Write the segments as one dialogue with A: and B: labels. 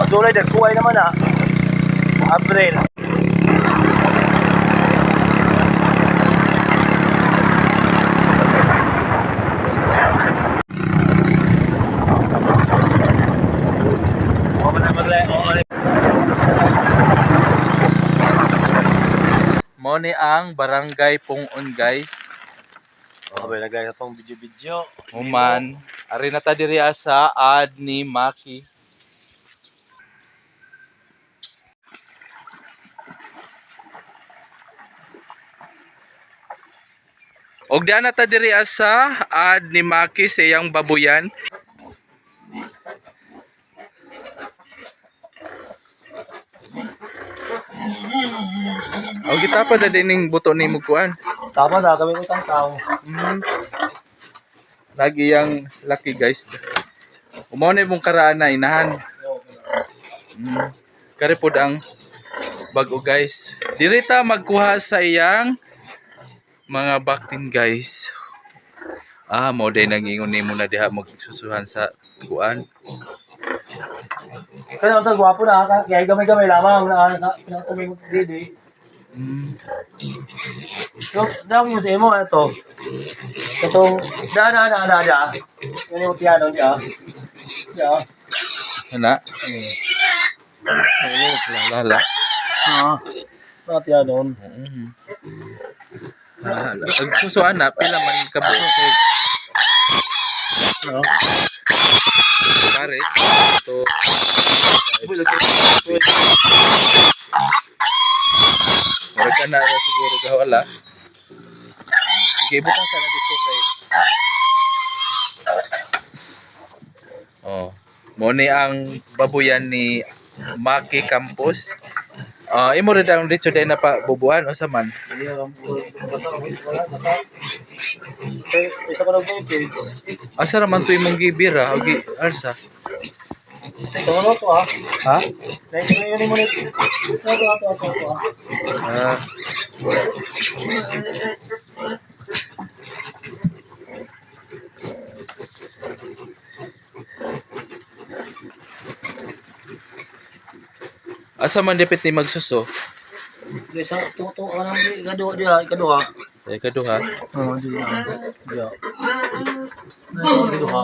A: July, nagkuhay naman na. April.
B: Mo ni ang barangay Pung-on guys.
A: Okay, lagay na tong video-video.
B: Human, ari na ta diri sa ad ni Maki. Og diyan na ta diri sa ad ni Maki sa iyang babuyan. Og kita pa na dining buto ni Mugkuan.
A: Tama na, kami itang tao.
B: Lagi yang laki guys. Umaw na mong karaan na inahan. Kare pod ang bag-o guys. Diri ta magkuha sa iyang mga baktin guys. Mao day nangingon nimo na diha magsusuhan sa kuan.
A: Kaya ang gwapo na, kaya gamay-gamay lamang na sa pinagtuming didi. So, dami yung sa imo, ito. Itong, daan. Yan yung piano niya. Yeah.
B: Ana? Lala.
A: Mga piano.
B: Susuan na pila man ka po. Pare. To Murag ka na siguro gawala. Sige, butang sana dito kay mo ni ang babuyan ni Maki Campus. Imo rin ang dito din na pa bubuhan o sa man.
A: Isa ko lang po yung page.
B: Asa raman to imong gibira o arsa?
A: Ito ano to ha?
B: Ha?
A: Yun mo nito. Ito.
B: Asa man dipit ni magsuso?
A: Sa tuto ka nang ikaduha.
B: Ikaduha.
A: Oo, di. Yeah. Ikaduha.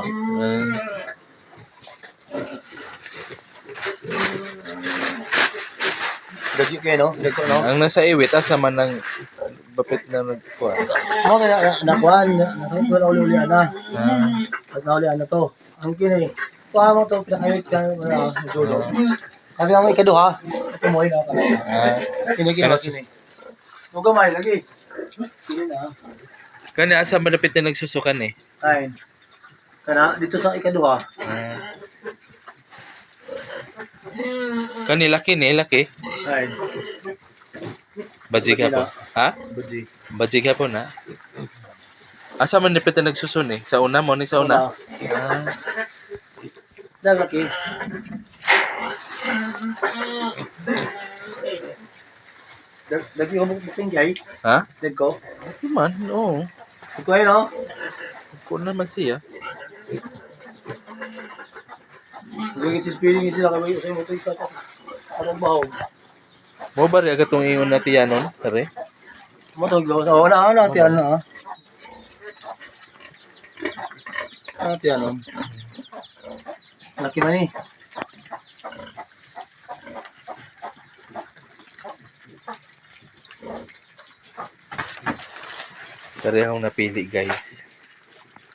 A: Dagi kayo, no? Dagi no?
B: Ang nasa iwit, asa man ng bapit na nagkuha.
A: Ako kaya nakuhan, wala uli-ulian na. Pag naulian na to. Ang kini, kuha mo to, pinakawit ka, dulo. Sabi nga mo ikaduha, ito mo na. Kini. Huwag gamay, lagi. Kini na.
B: Kani asa malapit na nagsusukan eh.
A: Ay. Kana, dito sa ikaduha.
B: Kani laki ni, laki.
A: Ay.
B: Bajig hapon. Ha?
A: Buji.
B: Bajig hapon ha? Asa man dipit na nagsusun eh? Sa una mo ni sa una?
A: Lagi. Lagi ko buking kay.
B: Ha?
A: Leg ko.
B: Ito man, oo.
A: Iko ay no.
B: Kung naman siya.
A: Gagit si spinning sila kay sa mo to ito. Anong bahaw?
B: Mo ba rin agad itong ingon na tiyanon? Tari?
A: Mo to glo. Oh, na ti ano. Ti ano. Laki man ni.
B: Tari akong napili guys.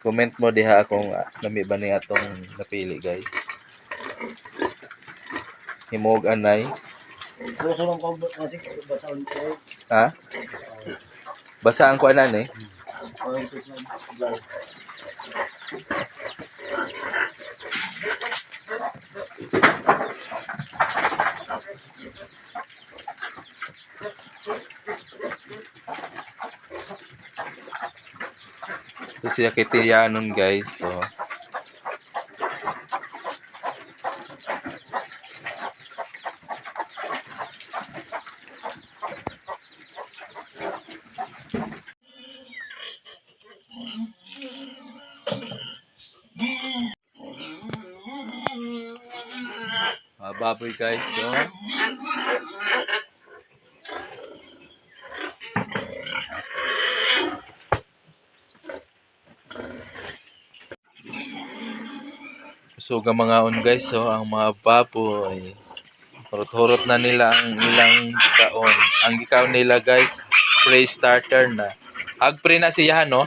B: Comment mo diha akong lami ba ni atong napili guys. Himog anay.
A: Susulong ko kasi basaon ko.
B: Ha? Basaan ko anan eh. Ito siya kitiyanon guys. So baboy guys. So, so mga on guys, so ang mga baboy hurot-hurot na nila ang ilang kaon. Ang gikaon nila guys, pre-starter na. Agpre na siya no.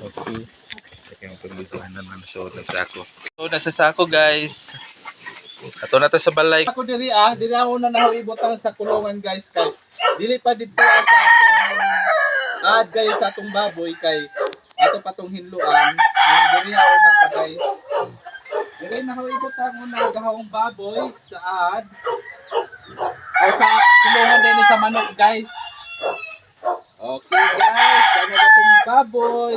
B: Okay. Sige, magpaglutuhan na ng suot ng sako. So, nasa sako guys. Ato na to sa balay.
C: Ako diri ako na ibutang sa kulungan guys kay dili pa dito sa atong guys sa atong baboy kay ato patong hinluan. Diri ako na ka guys. Diri na ako ibutang una gahawang baboy sa ay sa kulungan din sa manok guys. Okay guys, dami na itong baboy.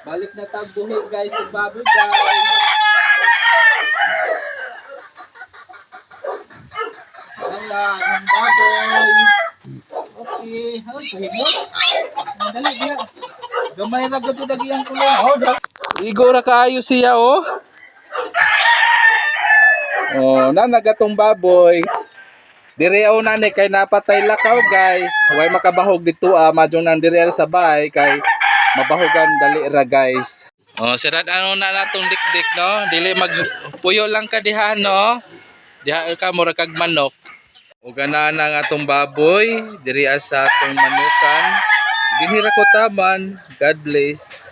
C: Balik na tagbuhi guys sa baboy guys. Ayan, ang baboy. Okay, himot. Dali, diya. Gamay na gato lagi ang kulong.
B: Igo ra kaayo siya oh.
C: Oh, nagatong baboy. Dire aw nani kay napatay lakaw guys. Way makabahog dito madyo nang dire sa bay kay mabahogan dali ra guys.
B: Oh, sirad ano na natong dikdik no. Dili magpuyo lang ka diha no. Diha ka mura kag manok. O gana na nga atong baboy, diri sa atong manukan. Dinhira ko taman. God bless.